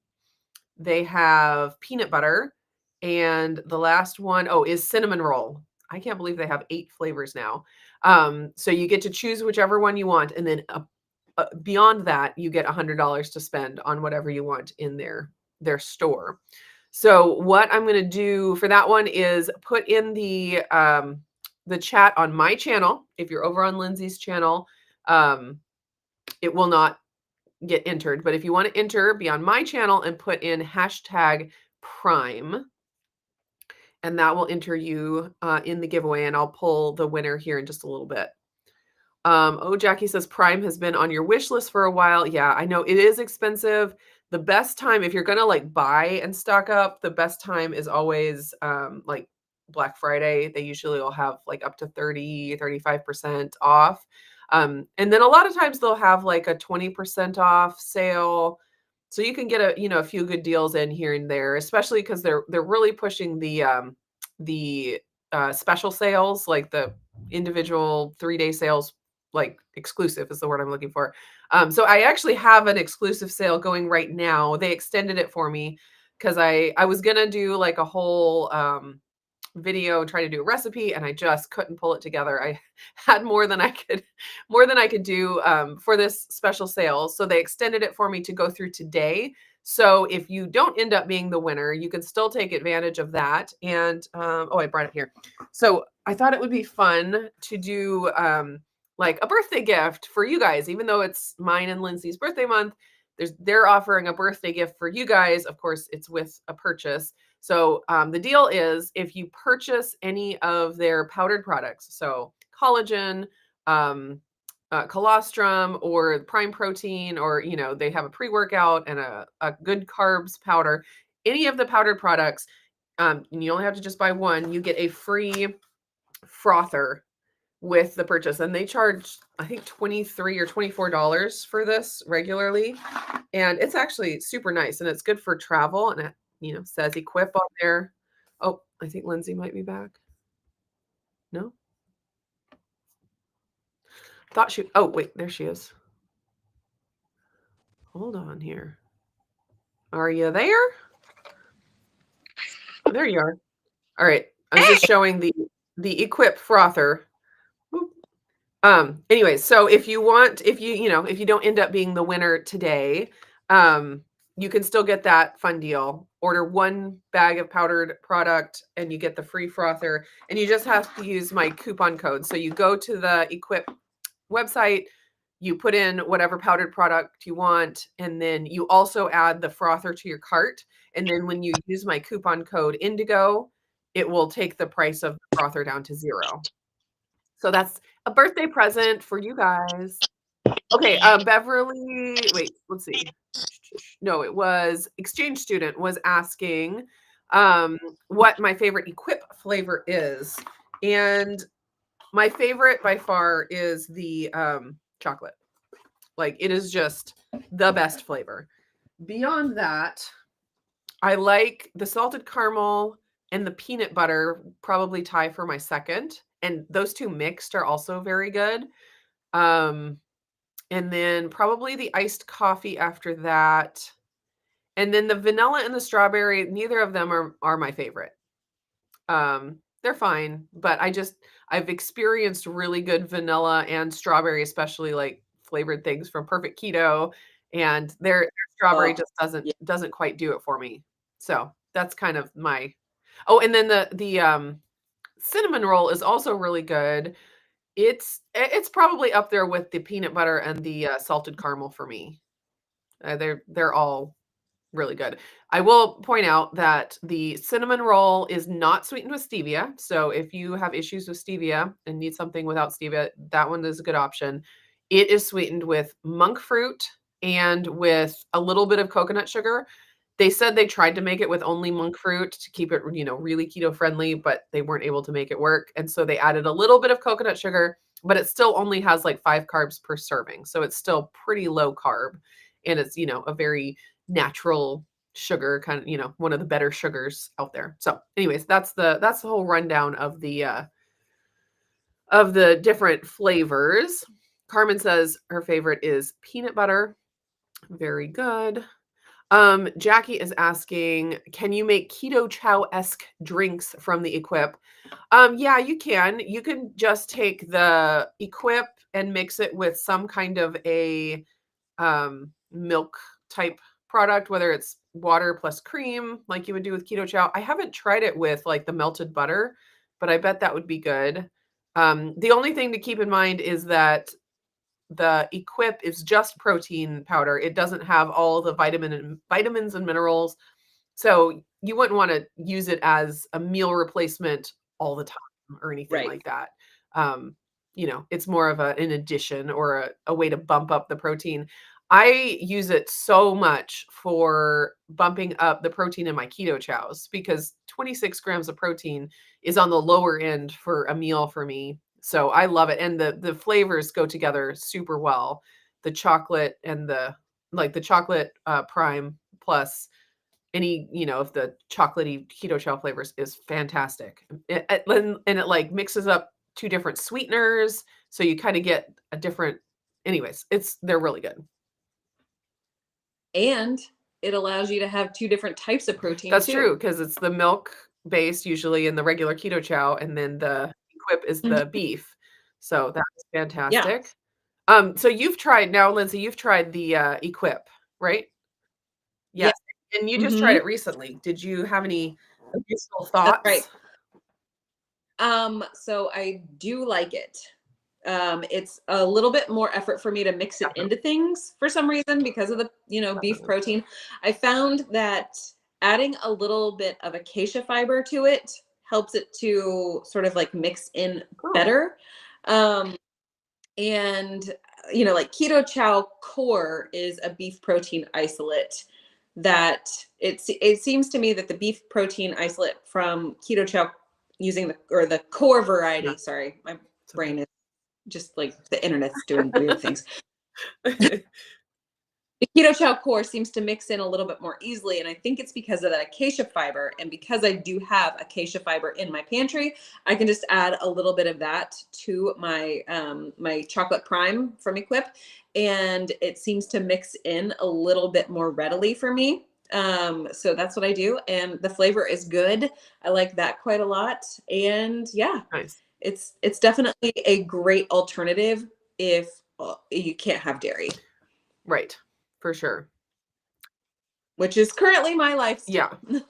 they have peanut butter, and the last one, oh, is cinnamon roll. I can't believe they have 8 flavors now. So you get to choose whichever one you want, and then beyond that, you get $100 to spend on whatever you want in their store. So what I'm going to do for that one is put in the chat on my channel. If you're over on Lindsay's channel, it will not get entered. But if you want to enter, be on my channel and put in #Prime, and that will enter you in the giveaway. And I'll pull the winner here in just a little bit. Oh, Jackie says Prime has been on your wish list for a while. Yeah, I know it is expensive. The best time, if you're gonna like buy and stock up, the best time is always like Black Friday. They usually will have like up to 30-35% off. And then a lot of times they'll have like a 20% off sale. So you can get a few good deals in here and there, especially because they're really pushing the special sales, like the individual 3-day sales, like exclusive is the word I'm looking for. So I actually have an exclusive sale going right now. They extended it for me because I was gonna do like a whole video, try to do a recipe, and I just couldn't pull it together. I had more than I could do for this special sale. So they extended it for me to go through today. So if you don't end up being the winner, you can still take advantage of that. And oh, I brought it here. So I thought it would be fun to do like a birthday gift for you guys, even though it's mine and Lindsay's birthday month. They're offering a birthday gift for you guys. Of course, it's with a purchase. So the deal is if you purchase any of their powdered products, so collagen, colostrum, or prime protein, or they have a pre-workout and a good carbs powder, any of the powdered products, and you only have to just buy one, you get a free frother with the purchase. And they charge, I think, $23 or $24 for this regularly. And it's actually super nice, and it's good for travel. And it, says equip on there. Oh, I think Lindsay might be back. No? Thought she, oh, wait, there she is. Hold on here. Are you there? There you are. All right. I'm just showing the equip frother. Anyway, so if you don't end up being the winner today, you can still get that fun deal. Order 1 bag of powdered product and you get the free frother, and you just have to use my coupon code. So you go to the Equip website, you put in whatever powdered product you want, and then you also add the frother to your cart. And then when you use my coupon code Indigo, it will take the price of the frother down to 0. So that's a birthday present for you guys. Okay, Beverly, wait, let's see. No, it was Exchange Student was asking what my favorite Equip flavor is. And my favorite by far is the chocolate. Like, it is just the best flavor. Beyond that, I like the salted caramel and the peanut butter, probably tie for my second. And those two mixed are also very good. And then probably the iced coffee after that. And then the vanilla and the strawberry, neither of them are my favorite. They're fine, but I've experienced really good vanilla and strawberry, especially like flavored things from Perfect Keto, and their strawberry just doesn't quite do it for me. So that's kind of my. Oh, and then the cinnamon roll is also really good. It's probably up there with the peanut butter and the salted caramel for me. They're all really good. I will point out that the cinnamon roll is not sweetened with stevia. So if you have issues with stevia and need something without stevia, that one is a good option. It is sweetened with monk fruit and with a little bit of coconut sugar. They said they tried to make it with only monk fruit to keep it, really keto friendly, but they weren't able to make it work. And so they added a little bit of coconut sugar, but it still only has like 5 carbs per serving. So it's still pretty low carb. And it's, a very natural sugar, kind of, one of the better sugars out there. So anyways, that's the whole rundown of the different flavors. Carmen says her favorite is peanut butter. Very good. Jackie is asking, can you make Keto Chow-esque drinks from the Equip? Yeah, you can. You can just take the Equip and mix it with some kind of a milk type product, whether it's water plus cream, like you would do with Keto Chow. I haven't tried it with like the melted butter, but I bet that would be good. The only thing to keep in mind is that the Equip is just protein powder. It doesn't have all the vitamins and minerals. So you wouldn't want to use it as a meal replacement all the time or anything like that. It's more of an addition or a way to bump up the protein. I use it so much for bumping up the protein in my Keto Chows because 26 grams of protein is on the lower end for a meal for me. So I love it. And the flavors go together super well. The chocolate and the chocolate prime plus any, of the chocolatey Keto Chow flavors is fantastic. And it like mixes up two different sweeteners. So you kind of get a different, anyways, they're really good. And it allows you to have two different types of protein. That's true, because it's the milk based usually in the regular Keto Chow, and then the Equip is the beef. So that's fantastic. Yeah. So Lindsay, you've tried the Equip, right? Yes. Yeah. And you just tried it recently. Did you have any additional thoughts? That's right. So I do like it. It's a little bit more effort for me to mix it into things for some reason because of the, beef protein. I found that adding a little bit of acacia fiber to it helps it to sort of like mix in better. And, like Keto Chow Core is a beef protein isolate that it seems to me that the beef protein isolate from Keto Chow using the core variety, sorry, my brain is just like the internet's doing weird things. The Keto Chow Core seems to mix in a little bit more easily, and I think it's because of that acacia fiber. And because I do have acacia fiber in my pantry, I can just add a little bit of that to my my chocolate prime from Equip, and it seems to mix in a little bit more readily for me. So that's what I do, and the flavor is good. I like that quite a lot, and yeah, nice. It's definitely a great alternative if you can't have dairy. Right. For sure. Which is currently my lifestyle. Yeah.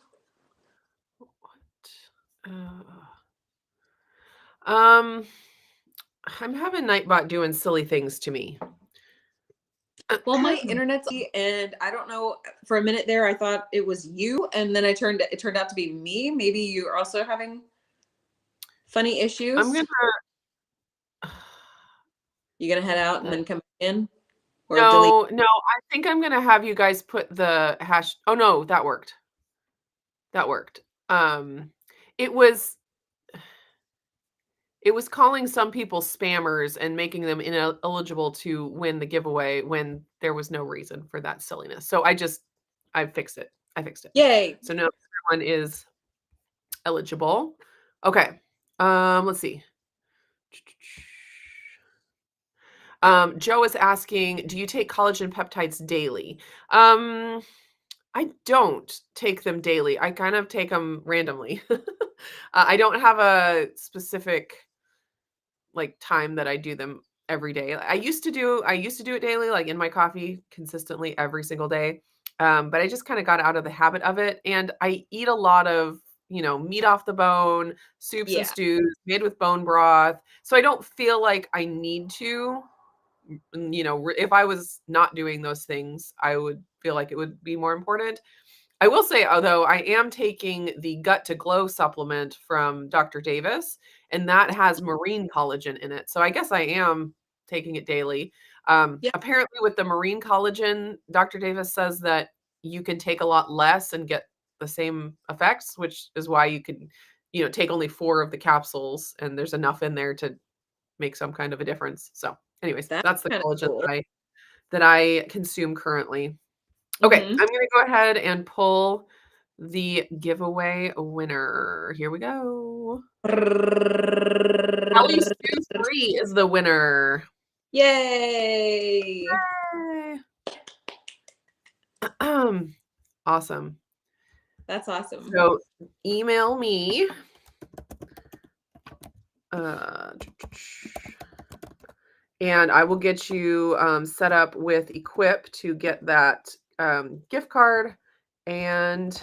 I'm having Nightbot doing silly things to me. Well, my internet's and I don't know. For a minute there, I thought it was you, and then it turned out to be me. Maybe you're also having funny issues. You gonna head out and then come in? Or no, I think I'm gonna have you guys put the hash. Oh no, that worked. It was calling some people spammers and making them ineligible to win the giveaway when there was no reason for that silliness. So I fixed it. Yay. So now everyone is eligible. Okay. Let's see. Joe is asking, do you take collagen peptides daily? I don't take them daily. I kind of take them randomly. I don't have a specific like time that I do them every day. I used to do it daily, like in my coffee consistently every single day. But I just kind of got out of the habit of it. And I eat a lot of, meat off the bone, soups and stews made with bone broth. So I don't feel like I need to, if I was not doing those things, I would feel like it would be more important. I will say, although I am taking the Gut to Glow supplement from Dr. Davis, and that has marine collagen in it. So I guess I am taking it daily. Apparently with the marine collagen, Dr. Davis says that you can take a lot less and get the same effects, which is why you can, take only 4 of the capsules and there's enough in there to make some kind of a difference. So anyways, that's the collagen that I consume currently. Okay, Mhm. I'm going to go ahead and pull the giveaway winner. Here we go. Kelly Sue 3 is the winner. Yay! Yay. Awesome. That's awesome. So email me. And I will get you set up with Equip to get that gift card and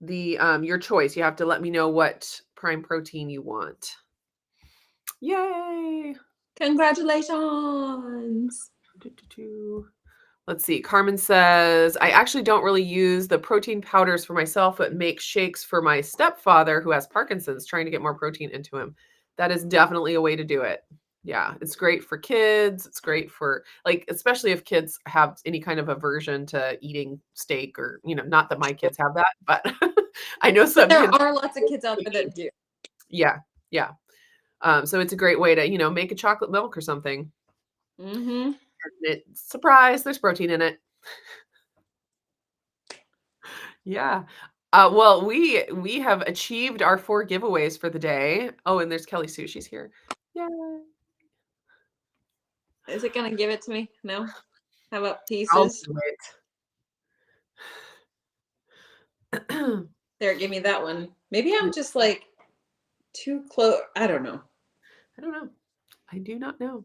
the your choice. You have to let me know what prime protein you want. Yay! Congratulations. Let's see. Carmen says, I actually don't really use the protein powders for myself, but make shakes for my stepfather who has Parkinson's, trying to get more protein into him. That is definitely a way to do it. Yeah, it's great for kids. It's great for, like, especially if kids have any kind of aversion to eating steak or, not that my kids have that, but I know some There kids. are lots of kids out there that do. Yeah, yeah. So it's a great way to, make a chocolate milk or something. Mm-hmm. Surprise, there's protein in it. Yeah. Well, we have achieved our 4 giveaways for the day. Oh, and there's Kelly Sue. She's here. Yeah. Is it gonna give it to me? No? How about I'll pieces? do it. There, give me that one. Maybe I'm just like too close. I don't know. I don't know. I do not know.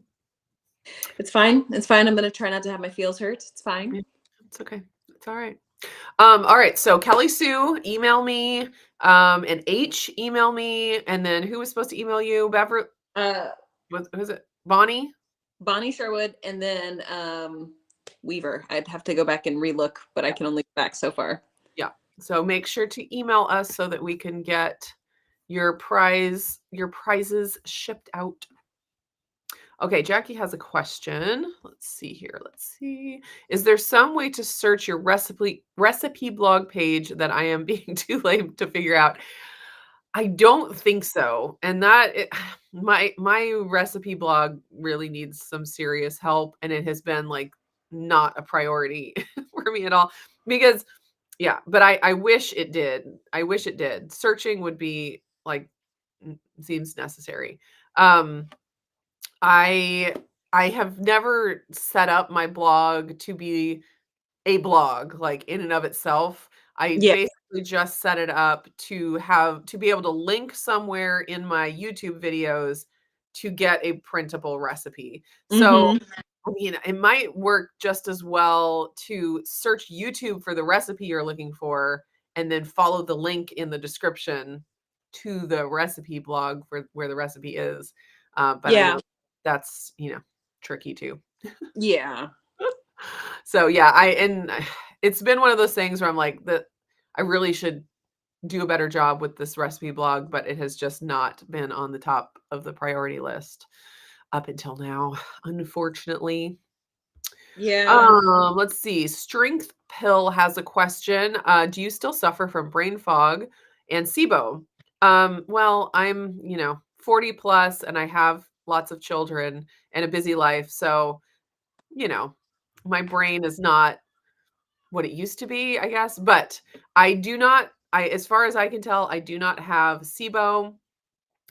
It's fine. It's fine. I'm gonna try not to have my feels hurt. It's fine. Yeah, it's okay. It's all right. All right. So Kelly Sue, email me. And H, email me. And then who was supposed to email you? Who's it? Bonnie? Bonnie Sherwood, and then Weaver. I'd have to go back and relook, but I can only go back so far. Yeah. So make sure to email us so that we can get your prizes shipped out. Okay, Jackie has a question. Let's see here. Let's see. Is there some way to search your recipe blog page that I am being too lame to figure out? I don't think so. And my recipe blog really needs some serious help, and it has been like not a priority for me at all because yeah, but I wish it did. I wish it did. Searching would be like seems necessary. Um I I have never set up my blog to be a blog, like, in and of itself. I Yeah. basically just set it up to be able to link somewhere in my YouTube videos to get a printable recipe. So, Mm-hmm. I mean, it might work just as well to search YouTube for the recipe you're looking for and then follow the link in the description to the recipe blog for where the recipe is. But I Yeah. know that's, tricky too. Yeah. So yeah, it's been one of those things where I'm like that I really should do a better job with this recipe blog, but it has just not been on the top of the priority list up until now, unfortunately. Yeah. Let's see. Strength Pill has a question. Do you still suffer from brain fog and SIBO? Well, I'm, 40 plus and I have lots of children and a busy life. So, you know, my brain is not what it used to be, I guess. But as far as I can tell, I do not have SIBO.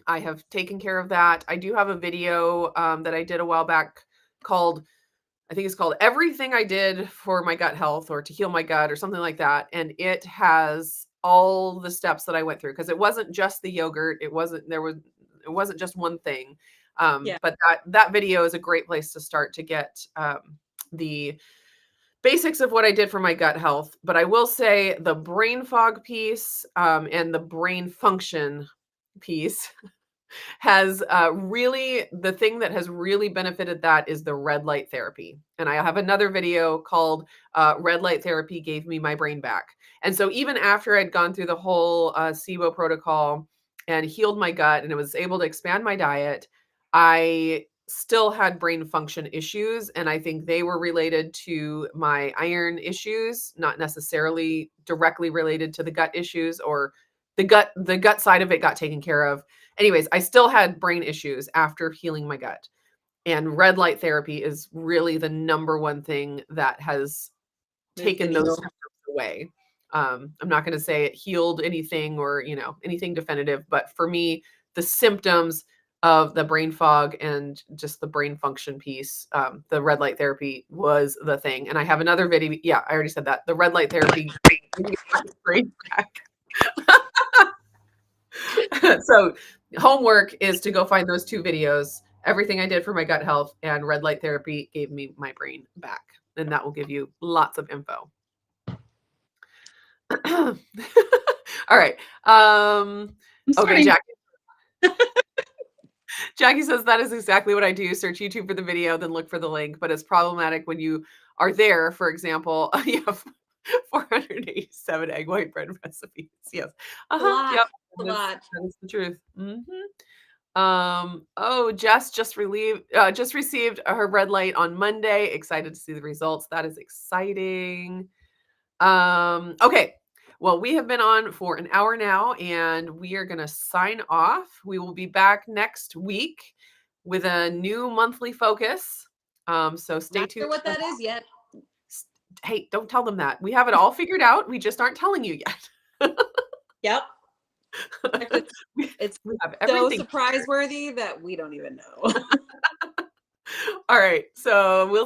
I have taken care of that. I do have a video that I did a while back called I think it's called Everything I Did for My Gut Health or to Heal My Gut or something like that. And it has all the steps that I went through because it wasn't just the yogurt. It wasn't just one thing. Yeah. But that video is a great place to start to get the basics of what I did for my gut health. But I will say the brain fog piece and the brain function piece has really the thing that has really benefited that is the red light therapy. And I have another video called Red Light Therapy Gave Me My Brain Back. And so even after I'd gone through the whole SIBO protocol and healed my gut and I was able to expand my diet, I still had brain function issues. And I think they were related to my iron issues, not necessarily directly related to the gut issues or the gut side of it got taken care of. Anyways, I still had brain issues after healing my gut. And red light therapy is really the number one thing that has taken those symptoms away. I'm not going to say it healed anything or, anything definitive, but for me, the symptoms of the brain fog and just the brain function piece, the red light therapy was the thing. And I have another video. Yeah, I already said that. The red light therapy brain back. So homework is to go find those 2 videos. Everything I did for my gut health and red light therapy gave me my brain back. And that will give you lots of info. All right. Okay, Jackie says that is exactly what I do. Search YouTube for the video, then look for the link. But it's problematic when you are there. For example, you have 487 egg white bread recipes. Yes. Yep. A lot. That is the truth. Jess just received her red light on Monday. Excited to see the results. That is exciting. Okay. Well, we have been on for an hour now, and we are going to sign off. We will be back next week with a new monthly focus. So stay tuned. Not sure what that is yet. Hey, don't tell them that. We have it all figured out. We just aren't telling you yet. Yep. It's so surprise worthy that we don't even know. All right. So we'll